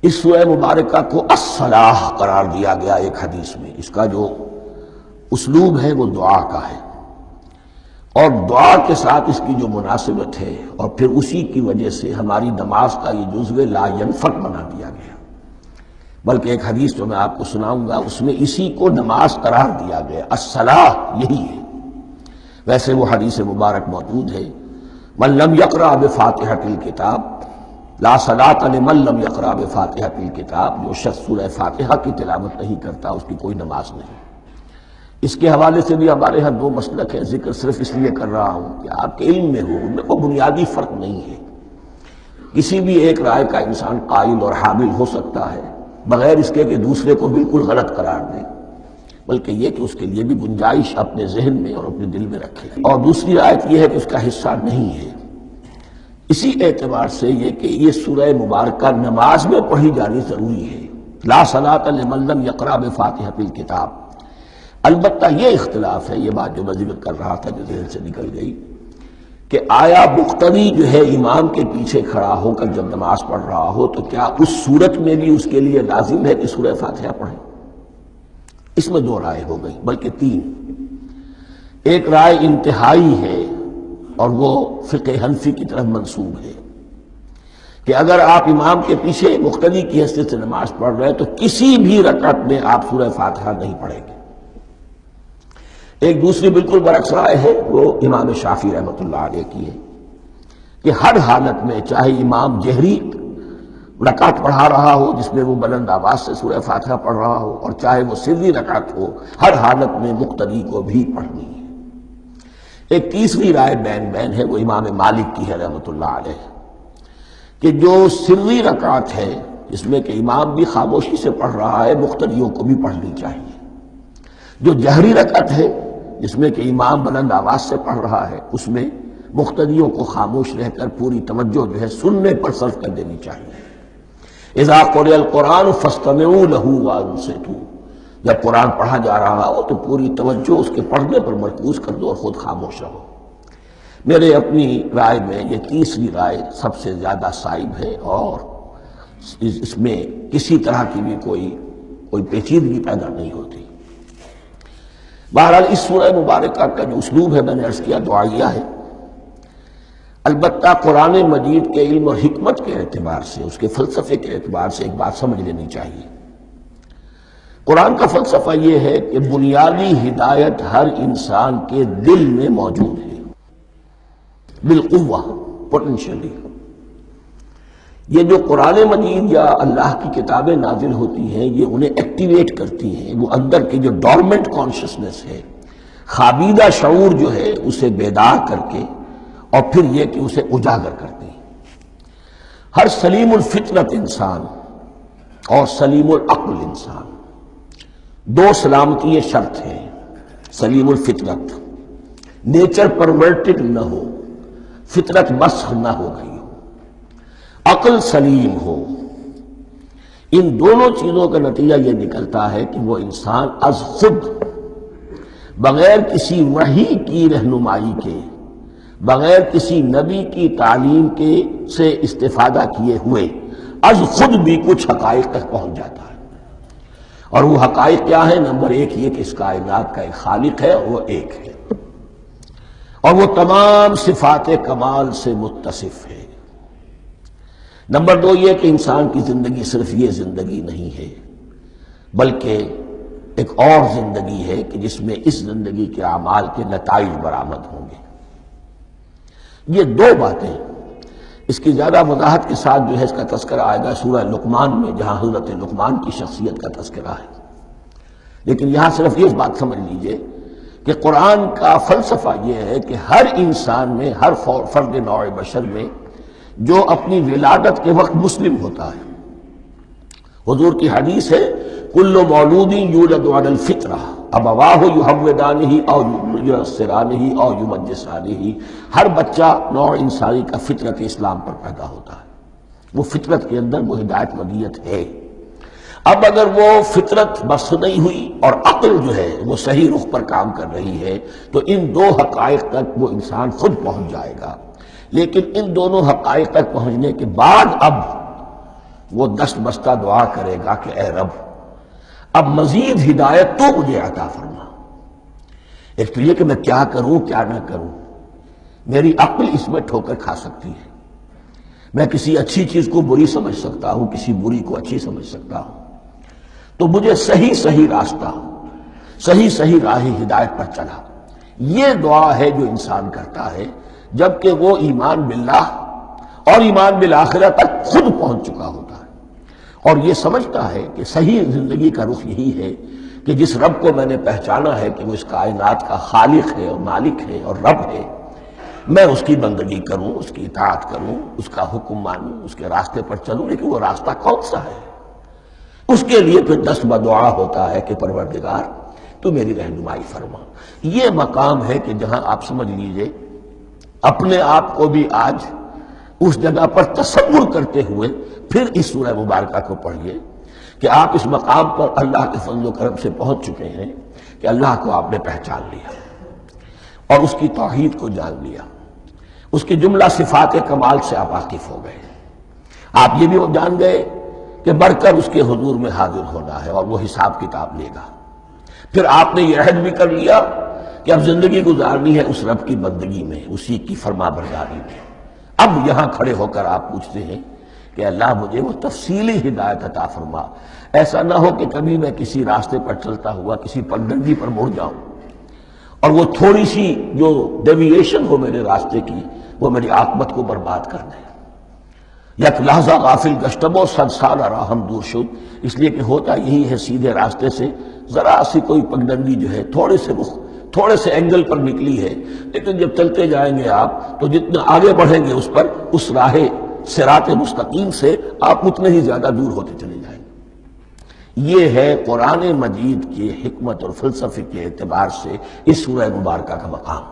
اس سورہ مبارکہ کو الصلاح قرار دیا گیا ایک حدیث میں۔ اس کا جو اسلوب ہے وہ دعا کا ہے، اور دعا کے ساتھ اس کی جو مناسبت ہے، اور پھر اسی کی وجہ سے ہماری نماز کا یہ جزو لا ینفک بنا دیا گیا۔ بلکہ ایک حدیث جو میں آپ کو سناؤں گا اس میں اسی کو نماز قرار دیا گیا، الصلاح یہی ہے۔ ویسے وہ حدیث مبارک موجود ہے، من لم یقرأ بفاتحۃ الکتاب لا صلاۃ لمن لم یقرأ بفاتحۃ الکتاب، جو شخص سورہ فاتحہ کی تلاوت نہیں کرتا اس کی کوئی نماز نہیں۔ اس کے حوالے سے بھی ہمارے ہاں دو مسلک ہیں، ذکر صرف اس لیے کر رہا ہوں کہ آپ کے علم میں ہو، ان میں کوئی بنیادی فرق نہیں ہے۔ کسی بھی ایک رائے کا انسان قائل اور حامل ہو سکتا ہے بغیر اس کے کہ دوسرے کو بالکل غلط قرار دے، بلکہ یہ کہ اس کے لیے بھی گنجائش اپنے ذہن میں اور اپنے دل میں رکھے۔ اور دوسری آیت یہ ہے کہ اس کا حصہ نہیں ہے۔ اسی اعتبار سے یہ کہ یہ سورہ مبارکہ نماز میں پڑھی جانی ضروری ہے، لا صلاۃ لمن لم یقرأ بفاتحۃ الکتاب۔ البتہ یہ اختلاف ہے، یہ بات جو میں ذکر کر رہا تھا جو ذہن سے نکل گئی، کہ آیا مقتدی جو ہے امام کے پیچھے کھڑا ہو کر جب نماز پڑھ رہا ہو تو کیا اس صورت میں بھی اس کے لیے لازم ہے کہ سورہ فاتحہ پڑھے؟ اس میں دو رائے ہو گئی، بلکہ تین۔ ایک رائے انتہائی ہے اور وہ فقہ حنفی کی طرف منسوب ہے کہ اگر آپ امام کے پیچھے مقتدی کی حیثیت سے نماز پڑھ رہے ہیں تو کسی بھی رکعت میں آپ سورہ فاتحہ نہیں پڑھیں گے۔ ایک دوسری بالکل برعکس رائے ہے، وہ امام شافعی رحمۃ اللہ علیہ کی ہے کہ ہر حالت میں چاہے امام جہری رکعت پڑھا رہا ہو جس میں وہ بلند آواز سے سورہ فاتحہ پڑھ رہا ہو، اور چاہے وہ سری رکعت ہو، ہر حالت میں مقتدی کو بھی پڑھنی ہے۔ ایک تیسری رائے بین ہے، وہ امام مالک کی ہے رحمۃ اللہ علیہ، کہ جو سری رکعت ہے جس میں کہ امام بھی خاموشی سے پڑھ رہا ہے مقتدیوں کو بھی پڑھنی چاہیے۔ جو جہری رکعت ہے جس میں کہ امام بلند آواز سے پڑھ رہا ہے اس میں مقتدیوں کو خاموش رہ کر پوری توجہ جو ہے سننے پر صرف کر دینی چاہیے۔ اذا قرئ القرآن فاستمعوا له وانصتوا، جب قرآن پڑھا جا رہا ہو تو پوری توجہ اس کے پڑھنے پر مرکوز کر دو اور خود خاموش رہو۔ میرے اپنی رائے میں یہ تیسری رائے سب سے زیادہ صائب ہے، اور اس میں کسی طرح کی بھی کوئی پیچیدگی پیدا نہیں ہوتی۔ بہرحال اس سورہ مبارکہ کا جو اسلوب ہے میں نے عرض کیا دعائیہ ہے، البتہ قرآن مجید کے علم اور حکمت کے اعتبار سے، اس کے فلسفے کے اعتبار سے ایک بات سمجھ لینی چاہیے۔ قرآن کا فلسفہ یہ ہے کہ بنیادی ہدایت ہر انسان کے دل میں موجود ہے، بالقوہ، پوٹینشلی۔ یہ جو قرآن مجید یا اللہ کی کتابیں نازل ہوتی ہیں یہ انہیں ایکٹیویٹ کرتی ہیں، وہ اندر کی جو ڈورمنٹ کانشسنس ہے، خوابیدہ شعور جو ہے اسے بیدار کر کے، اور پھر یہ کہ اسے اجاگر کرتی ہیں۔ ہر سلیم الفطرت انسان اور سلیم العقل انسان، دو سلامتی یہ شرط ہے۔ سلیم الفطرت، نیچر پرورٹڈ نہ ہو، فطرت مسخ نہ ہو گئی ہو، عقل سلیم ہو۔ ان دونوں چیزوں کا نتیجہ یہ نکلتا ہے کہ وہ انسان از خود، بغیر کسی وحی کی رہنمائی کے، بغیر کسی نبی کی تعلیم کے سے استفادہ کیے ہوئے از خود بھی کچھ حقائق تک پہنچ جاتا ہے۔ اور وہ حقائق کیا ہیں؟ نمبر ایک یہ کہ اس کائنات کا ایک خالق ہے، وہ ایک ہے، اور وہ تمام صفات کمال سے متصف ہے۔ نمبر دو یہ کہ انسان کی زندگی صرف یہ زندگی نہیں ہے، بلکہ ایک اور زندگی ہے کہ جس میں اس زندگی کے اعمال کے نتائج برآمد ہوں گے۔ یہ دو باتیں، اس کی زیادہ وضاحت کے ساتھ جو ہے اس کا تذکرہ آئے گا سورہ لقمان میں، جہاں حضرت لقمان کی شخصیت کا تذکرہ ہے۔ لیکن یہاں صرف یہ بات سمجھ لیجئے کہ قرآن کا فلسفہ یہ ہے کہ ہر انسان میں، ہر فرد نوع بشر میں جو اپنی ولادت کے وقت مسلم ہوتا ہے، حضور کی حدیث ہے کل مولود یولد علی الفطرہ ابواہ یحودانہ او ینصرانہ او یمجسانہ، ہر بچہ نوع انسانی کا فطرت اسلام پر پیدا ہوتا ہے، وہ فطرت کے اندر وہ ہدایت ودیت ہے۔ اب اگر وہ فطرت بس نہیں ہوئی اور عقل جو ہے وہ صحیح رخ پر کام کر رہی ہے تو ان دو حقائق تک وہ انسان خود پہنچ جائے گا۔ لیکن ان دونوں حقائق تک پہنچنے کے بعد اب وہ دست بستہ دعا کرے گا کہ اے رب اب مزید ہدایت تو مجھے عطا فرما، ایک تو یہ کہ میں کیا کروں کیا نہ کروں، میری عقل اس میں ٹھوکر کھا سکتی ہے، میں کسی اچھی چیز کو بری سمجھ سکتا ہوں، کسی بری کو اچھی سمجھ سکتا ہوں، تو مجھے صحیح راستہ، صحیح راہ ہدایت پر چلا۔ یہ دعا ہے جو انسان کرتا ہے جبکہ وہ ایمان باللہ اور ایمان بالآخرہ تک خود پہنچ چکا ہوتا ہے، اور یہ سمجھتا ہے کہ صحیح زندگی کا رخ یہی ہے کہ جس رب کو میں نے پہچانا ہے کہ وہ اس کائنات کا خالق ہے اور مالک ہے اور رب ہے، میں اس کی بندگی کروں، اس کی اطاعت کروں، اس کا حکم مانوں، اس کے راستے پر چلوں، لیکن وہ راستہ کون سا ہے؟ اس کے لیے پھر دست بدعا ہوتا ہے کہ پروردگار تو میری رہنمائی فرما۔ یہ مقام ہے کہ جہاں آپ سمجھ لیجئے اپنے آپ کو بھی آج اس جگہ پر تصور کرتے ہوئے پھر اس سورہ مبارکہ کو پڑھیے کہ آپ اس مقام پر اللہ کے فضل و کرم سے پہنچ چکے ہیں کہ اللہ کو آپ نے پہچان لیا اور اس کی توحید کو جان لیا، اس کی جملہ صفات کمال سے آپ واقف ہو گئے، آپ یہ بھی جان گئے کہ بڑھ کر اس کے حضور میں حاضر ہونا ہے اور وہ حساب کتاب لے گا۔ پھر آپ نے یہ عہد بھی کر لیا کہ اب زندگی گزارنی ہے اس رب کی بندگی میں، اسی کی فرما برداری میں۔ اب یہاں کھڑے ہو کر آپ پوچھتے ہیں کہ اللہ مجھے وہ تفصیلی ہدایت عطا فرما، ایسا نہ ہو کہ کبھی میں کسی راستے پر چلتا ہوا کسی پگڈنڈی پر مڑ جاؤں اور وہ تھوڑی سی جو ڈیوییشن ہو میرے راستے کی وہ میری عاقبت کو برباد کر دے۔ یک لحظہ غافل گشتم و صد سال راہم دور شد، اس لیے کہ ہوتا یہی ہے سیدھے راستے سے ذرا سی کوئی پگڈنڈی جو ہے تھوڑے سے اینگل پر نکلی ہے، لیکن جب چلتے جائیں گے آپ تو جتنا آگے بڑھیں گے اس پر، اس راہ صراط مستقیم سے آپ اتنے ہی زیادہ دور ہوتے چلے جائیں گے۔ یہ ہے قرآن مجید کی حکمت اور فلسفے کے اعتبار سے اس سورہ مبارکہ کا مقام۔